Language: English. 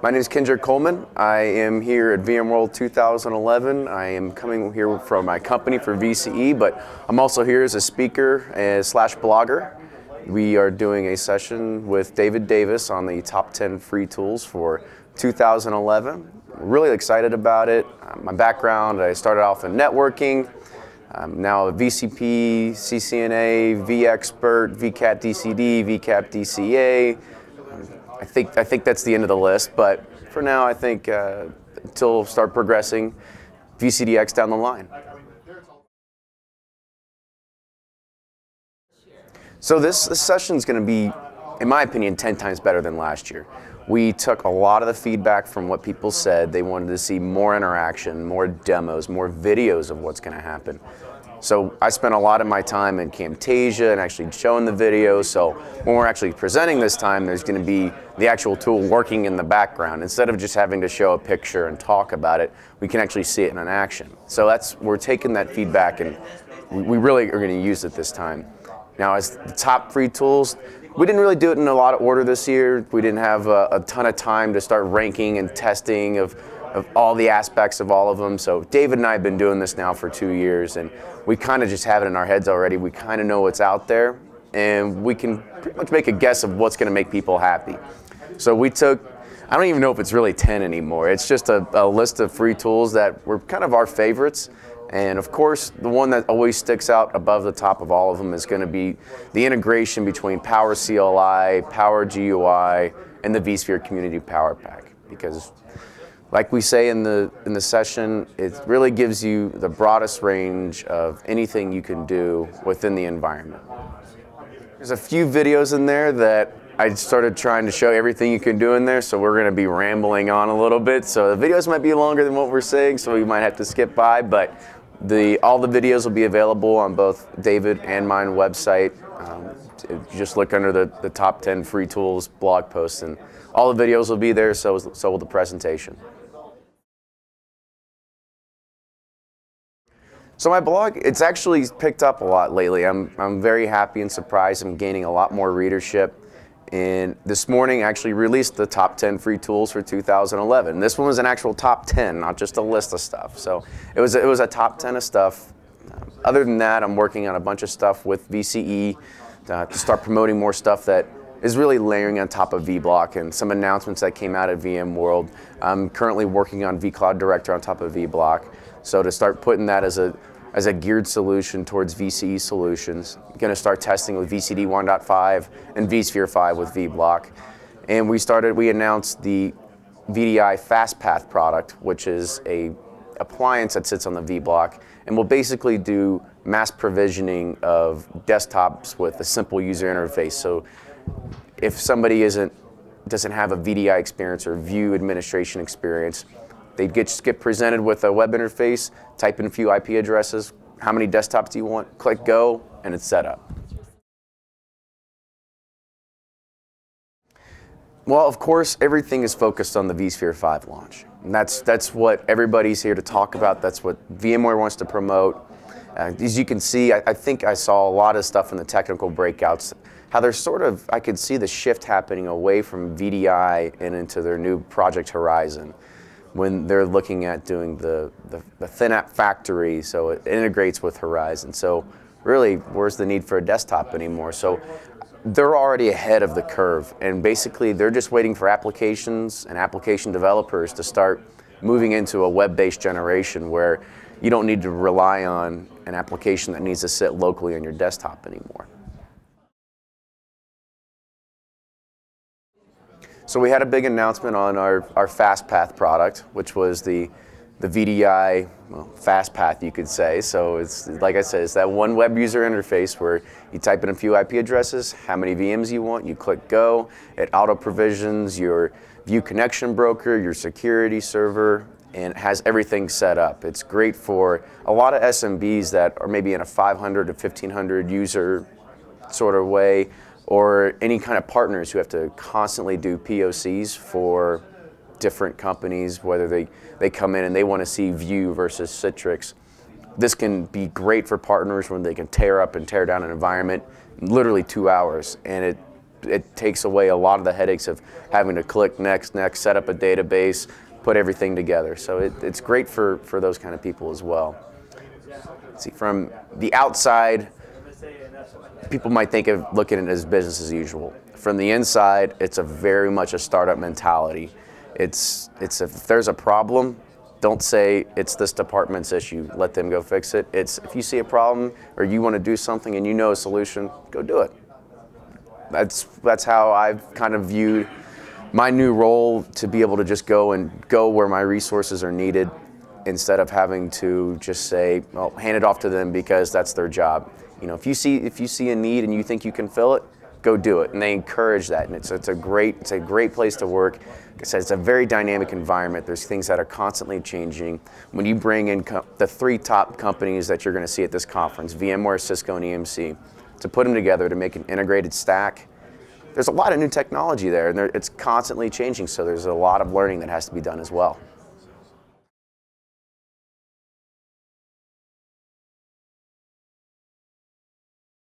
My name is Kendrick Coleman. I am here at VMworld 2011. I am coming here from my company for VCE, but I'm also here as a speaker slash blogger. We are doing a session with David Davis on the top 10 free tools for 2011. Really excited about it. My background, I started off in networking. I'm now a VCP, CCNA, vExpert, VCAT DCD, VCAP DCA. I think that's the end of the list, but for now I think until start progressing VCDX down the line. So this session is going to be, in my opinion, 10 times better than last year. We took a lot of the feedback from what people said. They wanted to see more interaction, more demos, more videos of what's going to happen. So I spent a lot of my time in Camtasia and actually showing the videos. So when we're actually presenting this time, there's going to be the actual tool working in the background. Instead of just having to show a picture and talk about it, we can actually see it in action. So we're taking that feedback and we really are going to use it this time. Now, as the top free tools, we didn't really do it in a lot of order this year. We didn't have a ton of time to start ranking and testing of all the aspects of all of them. So David and I have been doing this now for 2 years, and we kind of just have it in our heads already. We kind of know what's out there, and we can pretty much make a guess of what's going to make people happy. So we took, I don't even know if it's really 10 anymore. It's just a list of free tools that were kind of our favorites. And of course, the one that always sticks out above the top of all of them is going to be the integration between Power CLI, Power GUI, and the vSphere Community Power Pack. Because like we say in the session, it really gives you the broadest range of anything you can do within the environment. There's a few videos in there that I started trying to show everything you can do in there, so we're going to be rambling on a little bit. So the videos might be longer than what we're saying, so we might have to skip by, but all the videos will be available on both David and mine website. You just look under the top 10 free tools blog posts, and all the videos will be there, so will the presentation. So my blog, it's actually picked up a lot lately. I'm very happy and surprised. I'm gaining a lot more readership. And this morning I actually released the top 10 free tools for 2011. This one was an actual top 10, not just a list of stuff. So it was a top 10 of stuff. Other than that, I'm working on a bunch of stuff with VCE to start promoting more stuff that is really layering on top of vBlock and some announcements that came out at VMworld. I'm currently working on vCloud Director on top of vBlock. So to start putting that as a geared solution towards VCE solutions. I'm going to start testing with VCD 1.5 and vSphere 5 with vBlock. And we announced the VDI Fast Path product, which is a appliance that sits on the vBlock and will basically do mass provisioning of desktops with a simple user interface. So if somebody doesn't have a VDI experience or view administration experience, they just get presented with a web interface, type in a few IP addresses, how many desktops do you want, click go, and it's set up. Well, of course, everything is focused on the vSphere 5 launch. And that's what everybody's here to talk about. That's what VMware wants to promote. As you can see, I think I saw a lot of stuff in the technical breakouts, how there's I could see the shift happening away from VDI and into their new Project Horizon, when they're looking at doing the thin app factory, so it integrates with Horizon. So really, where's the need for a desktop anymore? So they're already ahead of the curve, and basically they're just waiting for applications and application developers to start moving into a web-based generation where you don't need to rely on an application that needs to sit locally on your desktop anymore. So we had a big announcement on our Fast Path product, which was the VDI Fast Path, you could say. So it's, like I said, it's that one web user interface where you type in a few IP addresses, how many VMs you want, you click go, it auto provisions your view connection broker, your security server, and it has everything set up. It's great for a lot of SMBs that are maybe in a 500 to 1500 user sort of way, or any kind of partners who have to constantly do POCs for different companies, whether they come in and they want to see View versus Citrix. This can be great for partners when they can tear up and tear down an environment in literally 2 hours, and it takes away a lot of the headaches of having to click next, set up a database, put everything together. So it's great for those kind of people as well. See, from the outside, people might think of looking at it as business as usual. From the inside, it's very much a startup mentality. If there's a problem, don't say it's this department's issue, let them go fix it. It's if you see a problem or you want to do something and you know a solution, go do it. That's how I've kind of viewed my new role, to be able to just go where my resources are needed, instead of having to just say, well, hand it off to them because that's their job. You know, if you see a need and you think you can fill it, go do it. And they encourage that, and it's a great place to work. Like I said, it's a very dynamic environment. There's things that are constantly changing. When you bring in the 3 top companies that you're going to see at this conference, VMware, Cisco, and EMC, to put them together to make an integrated stack, there's a lot of new technology there, and it's constantly changing, so there's a lot of learning that has to be done as well.